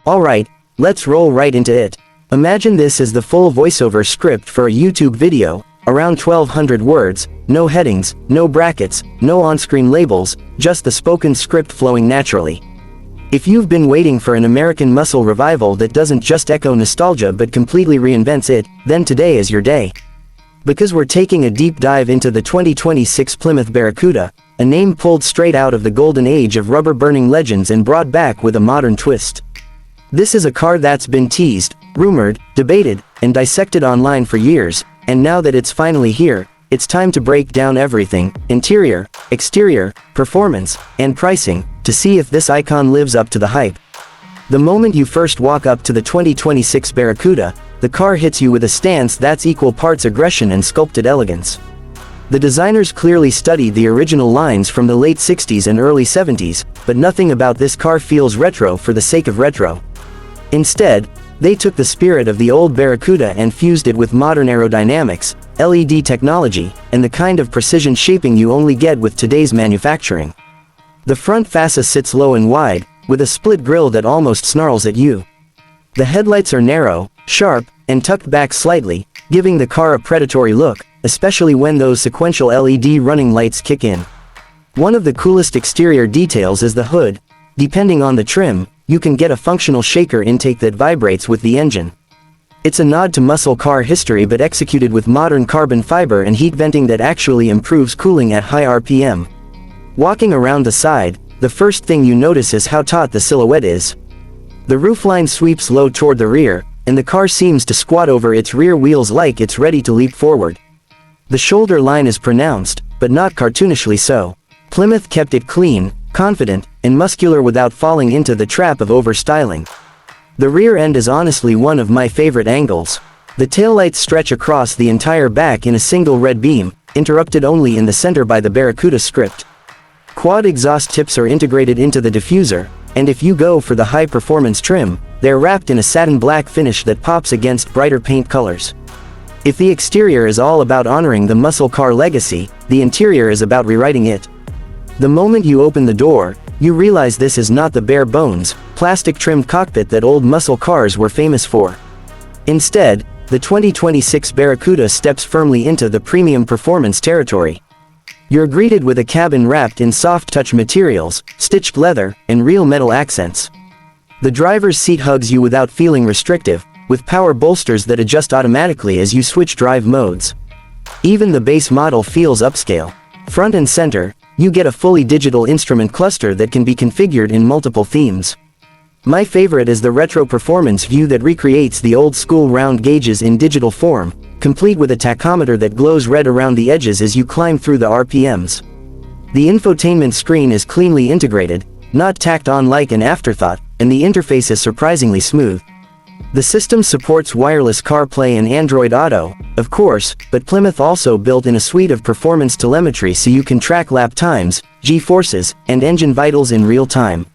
Alright, let's roll right into it. Imagine this is the full voiceover script for a YouTube video, around 1200 words, no headings, no brackets, no on-screen labels, just the spoken script flowing naturally. If you've been waiting for an American muscle revival that doesn't just echo nostalgia but completely reinvents it, then today is your day. Because we're taking a deep dive into the 2026 Plymouth Barracuda, a name pulled straight out of the golden age of rubber-burning legends and brought back with a modern twist. This is a car that's been teased, rumored, debated, and dissected online for years, and now that it's finally here, it's time to break down everything, interior, exterior, performance, and pricing, to see if this icon lives up to the hype. The moment you first walk up to the 2026 Barracuda, the car hits you with a stance that's equal parts aggression and sculpted elegance. The designers clearly studied the original lines from the late 60s and early 70s, but nothing about this car feels retro for the sake of retro. Instead, they took the spirit of the old Barracuda and fused it with modern aerodynamics, LED technology, and the kind of precision shaping you only get with today's manufacturing. The front fascia sits low and wide, with a split grille that almost snarls at you. The headlights are narrow, sharp, and tucked back slightly, giving the car a predatory look, especially when those sequential LED running lights kick in. One of the coolest exterior details is the hood. Depending on the trim, you can get a functional shaker intake that vibrates with the engine. It's a nod to muscle car history but executed with modern carbon fiber and heat venting that actually improves cooling at high RPM. Walking around the side, the first thing you notice is how taut the silhouette is. The roofline sweeps low toward the rear, and the car seems to squat over its rear wheels like it's ready to leap forward. The shoulder line is pronounced, but not cartoonishly so. Plymouth kept it clean, confident, and muscular without falling into the trap of overstyling. The rear end is honestly one of my favorite angles. The taillights stretch across the entire back in a single red beam, interrupted only in the center by the Barracuda script. Quad exhaust tips are integrated into the diffuser, and if you go for the high-performance trim, they're wrapped in a satin black finish that pops against brighter paint colors. If the exterior is all about honoring the muscle car legacy, the interior is about rewriting it. The moment you open the door, you realize this is not the bare-bones, plastic-trimmed cockpit that old muscle cars were famous for. Instead, the 2026 Barracuda steps firmly into the premium performance territory. You're greeted with a cabin wrapped in soft-touch materials, stitched leather, and real metal accents. The driver's seat hugs you without feeling restrictive, with power bolsters that adjust automatically as you switch drive modes. Even the base model feels upscale. Front and center, you get a fully digital instrument cluster that can be configured in multiple themes. My favorite is the retro performance view that recreates the old-school round gauges in digital form, complete with a tachometer that glows red around the edges as you climb through the RPMs. The infotainment screen is cleanly integrated, not tacked on like an afterthought, and the interface is surprisingly smooth. The system supports wireless CarPlay and Android Auto, of course, but Plymouth also built in a suite of performance telemetry so you can track lap times, G-forces, and engine vitals in real time.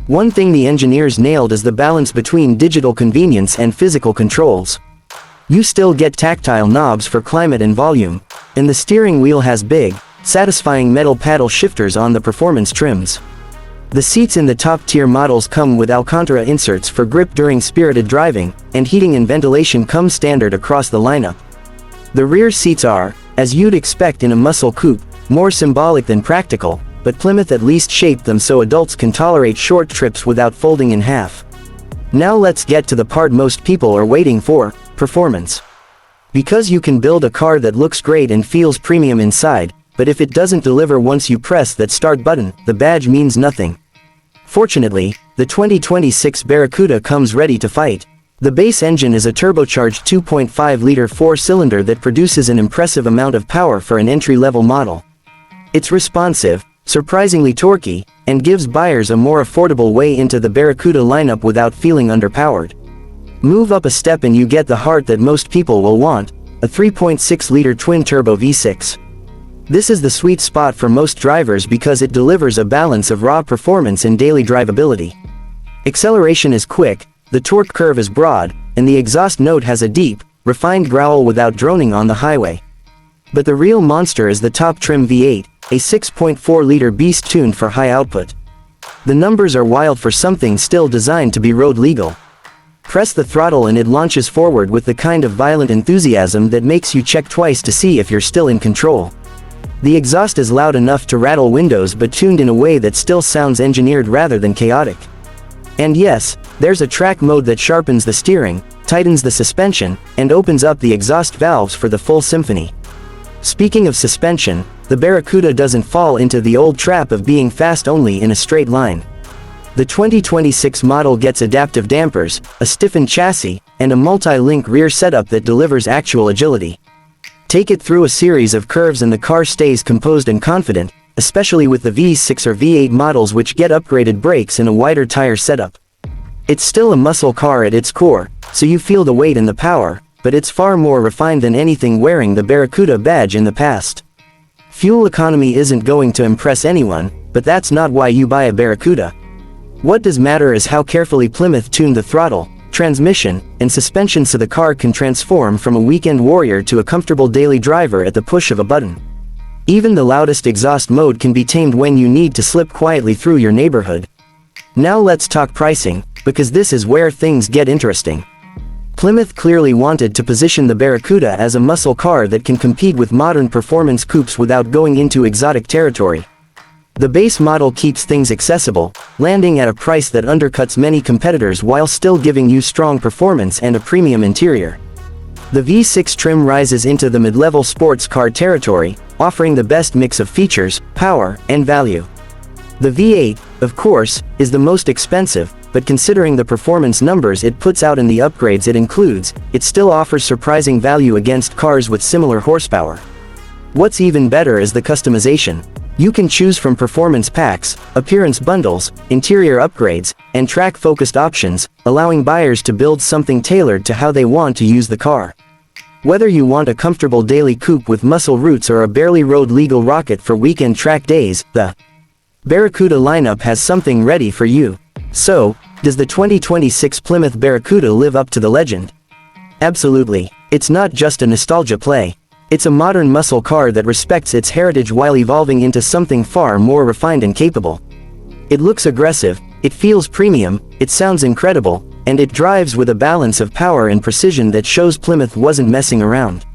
One thing the engineers nailed is the balance between digital convenience and physical controls. You still get tactile knobs for climate and volume, and the steering wheel has big, satisfying metal paddle shifters on the performance trims. The seats in the top-tier models come with Alcantara inserts for grip during spirited driving, and heating and ventilation come standard across the lineup. The rear seats are, as you'd expect in a muscle coupe, more symbolic than practical, but Plymouth at least shaped them so adults can tolerate short trips without folding in half. Now let's get to the part most people are waiting for, performance. Because you can build a car that looks great and feels premium inside, but if it doesn't deliver once you press that start button, the badge means nothing. Fortunately, the 2026 Barracuda comes ready to fight. The base engine is a turbocharged 2.5-liter four-cylinder that produces an impressive amount of power for an entry-level model. It's responsive, surprisingly torquey, and gives buyers a more affordable way into the Barracuda lineup without feeling underpowered. Move up a step and you get the heart that most people will want, a 3.6-liter twin-turbo V6. This is the sweet spot for most drivers because it delivers a balance of raw performance and daily drivability. Acceleration is quick, the torque curve is broad, and the exhaust note has a deep, refined growl without droning on the highway. But the real monster is the top trim V8, a 6.4-liter beast tuned for high output. The numbers are wild for something still designed to be road legal. Press the throttle and it launches forward with the kind of violent enthusiasm that makes you check twice to see if you're still in control. The exhaust is loud enough to rattle windows but tuned in a way that still sounds engineered rather than chaotic. And yes, there's a track mode that sharpens the steering, tightens the suspension, and opens up the exhaust valves for the full symphony. Speaking of suspension, the Barracuda doesn't fall into the old trap of being fast only in a straight line. The 2026 model gets adaptive dampers, a stiffened chassis, and a multi-link rear setup that delivers actual agility. Take it through a series of curves and the car stays composed and confident, especially with the V6 or V8 models which get upgraded brakes and a wider tire setup. It's still a muscle car at its core, so you feel the weight and the power, but it's far more refined than anything wearing the Barracuda badge in the past. Fuel economy isn't going to impress anyone, but that's not why you buy a Barracuda. What does matter is how carefully Plymouth tuned the throttle, transmission, and suspension so the car can transform from a weekend warrior to a comfortable daily driver at the push of a button. Even the loudest exhaust mode can be tamed when you need to slip quietly through your neighborhood. Now let's talk pricing, because this is where things get interesting. Plymouth clearly wanted to position the Barracuda as a muscle car that can compete with modern performance coupes without going into exotic territory. The base model keeps things accessible, landing at a price that undercuts many competitors while still giving you strong performance and a premium interior. The V6 trim rises into the mid-level sports car territory, offering the best mix of features, power, and value. The V8, of course, is the most expensive, but considering the performance numbers it puts out and the upgrades it includes, it still offers surprising value against cars with similar horsepower. What's even better is the customization. You can choose from performance packs, appearance bundles, interior upgrades, and track-focused options, allowing buyers to build something tailored to how they want to use the car. Whether you want a comfortable daily coupe with muscle roots or a barely road-legal rocket for weekend track days, the Barracuda lineup has something ready for you. So, does the 2026 Plymouth Barracuda live up to the legend? Absolutely. It's not just a nostalgia play. It's a modern muscle car that respects its heritage while evolving into something far more refined and capable. It looks aggressive, it feels premium, it sounds incredible, and it drives with a balance of power and precision that shows Plymouth wasn't messing around.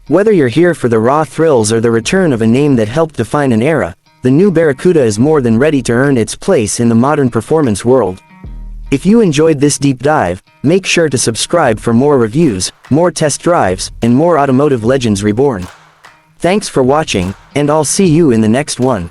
Whether you're here for the raw thrills or the return of a name that helped define an era, the new Barracuda is more than ready to earn its place in the modern performance world. If you enjoyed this deep dive, make sure to subscribe for more reviews, more test drives, and more automotive legends reborn. Thanks for watching, and I'll see you in the next one.